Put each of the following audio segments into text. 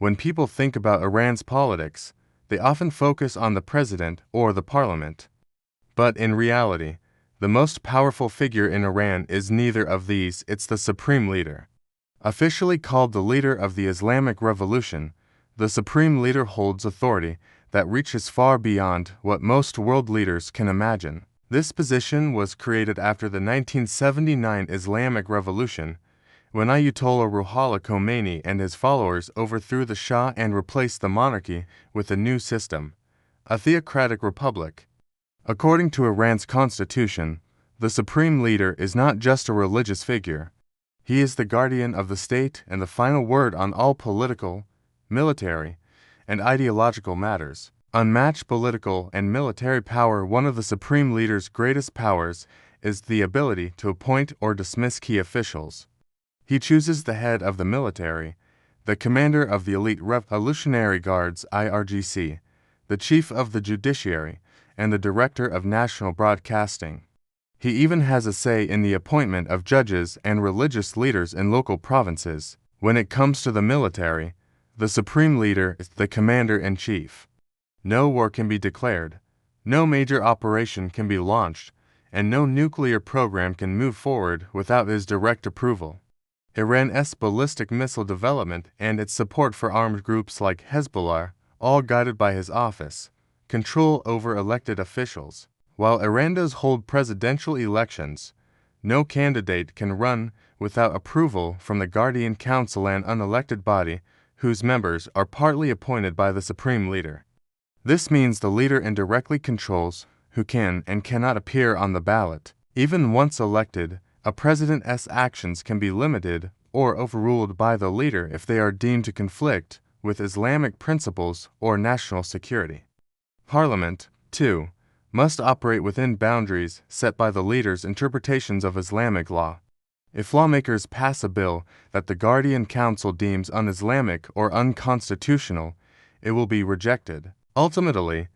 When people think about Iran's politics, they often focus on the president or the parliament. But in reality, the most powerful figure in Iran is neither of these, it's the supreme leader. Officially called the leader of the Islamic Revolution, the supreme leader holds authority that reaches far beyond what most world leaders can imagine. This position was created after the 1979 Islamic Revolution, when Ayatollah Ruhollah Khomeini and his followers overthrew the Shah and replaced the monarchy with a new system, a theocratic republic. According to Iran's constitution, the supreme leader is not just a religious figure. He is the guardian of the state and the final word on all political, military, and ideological matters. Unmatched political and military power. One of the supreme leader's greatest powers is the ability to appoint or dismiss key officials. He chooses the head of the military, the commander of the elite Revolutionary Guards (IRGC), the chief of the judiciary, and the director of national broadcasting. He even has a say in the appointment of judges and religious leaders in local provinces. When it comes to the military, the supreme leader is the commander-in-chief. No war can be declared, no major operation can be launched, and no nuclear program can move forward without his direct approval. Iran's ballistic missile development and its support for armed groups like Hezbollah, all guided by his office, control over elected officials. While Iran does hold presidential elections, no candidate can run without approval from the Guardian Council, an unelected body whose members are partly appointed by the supreme leader. This means the leader indirectly controls who can and cannot appear on the ballot. Even once elected, a president's actions can be limited or overruled by the leader if they are deemed to conflict with Islamic principles or national security. Parliament, too, must operate within boundaries set by the leader's interpretations of Islamic law. If lawmakers pass a bill that the Guardian Council deems un-Islamic or unconstitutional, it will be rejected. Ultimately,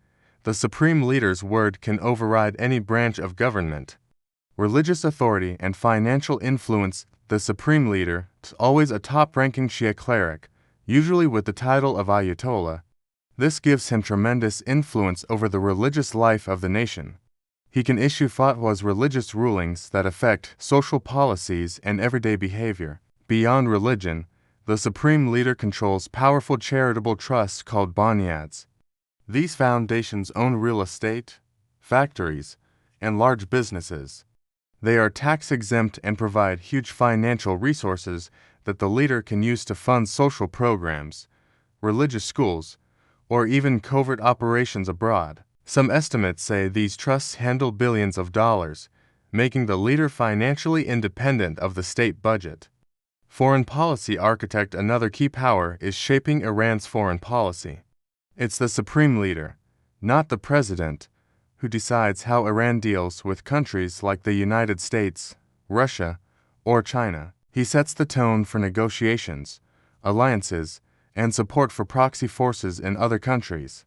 the supreme leader's word can override any branch of government. Religious authority and financial influence. The supreme leader is always a top-ranking Shia cleric, usually with the title of Ayatollah. This gives him tremendous influence over the religious life of the nation. He can issue fatwas, religious rulings that affect social policies and everyday behavior. Beyond religion, the supreme leader controls powerful charitable trusts called banyads. These foundations own real estate, factories, and large businesses. They are tax-exempt and provide huge financial resources that the leader can use to fund social programs, religious schools, or even covert operations abroad. Some estimates say these trusts handle billions of dollars, making the leader financially independent of the state budget. Foreign policy architect. Another key power is shaping Iran's foreign policy. It's the supreme leader, not the president, who decides how Iran deals with countries like the United States, Russia, or China. He sets the tone for negotiations, alliances, and support for proxy forces in other countries.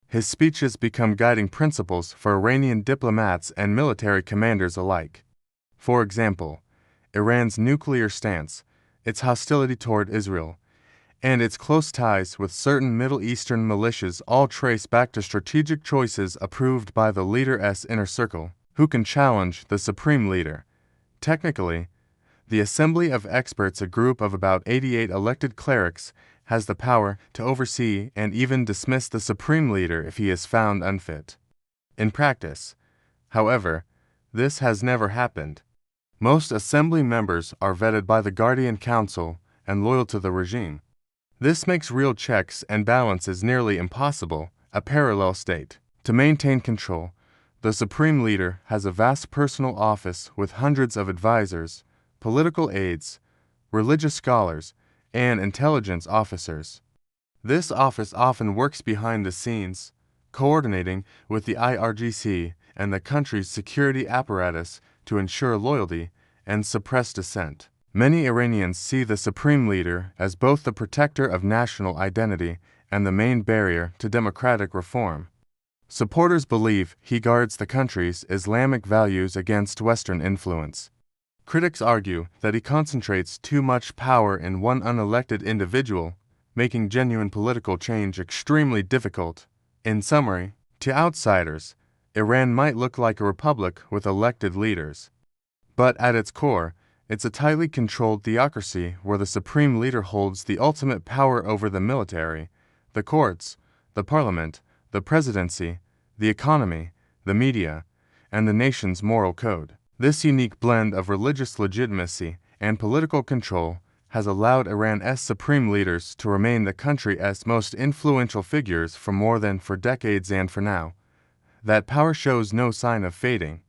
His speeches become guiding principles for Iranian diplomats and military commanders alike. For example, Iran's nuclear stance, its hostility toward Israel, and its close ties with certain Middle Eastern militias all trace back to strategic choices approved by the leader's inner circle. Who can challenge the supreme leader? Technically, the Assembly of Experts, a group of about 88 elected clerics, has the power to oversee and even dismiss the supreme leader if he is found unfit. In practice, however, this has never happened. Most assembly members are vetted by the Guardian Council and loyal to the regime. This makes real checks and balances nearly impossible, a parallel state. To maintain control, the supreme leader has a vast personal office with hundreds of advisors, political aides, religious scholars, and intelligence officers. This office often works behind the scenes, coordinating with the IRGC and the country's security apparatus to ensure loyalty and suppress dissent. Many Iranians see the supreme leader as both the protector of national identity and the main barrier to democratic reform. Supporters believe he guards the country's Islamic values against Western influence. Critics argue that he concentrates too much power in one unelected individual, making genuine political change extremely difficult. In summary, to outsiders, Iran might look like a republic with elected leaders. But at its core, it's a tightly controlled theocracy where the supreme leader holds the ultimate power over the military, the courts, the parliament, the presidency, the economy, the media, and the nation's moral code. This unique blend of religious legitimacy and political control has allowed Iran's supreme leaders to remain the country's most influential figures for more than 4 decades, and for now, that power shows no sign of fading.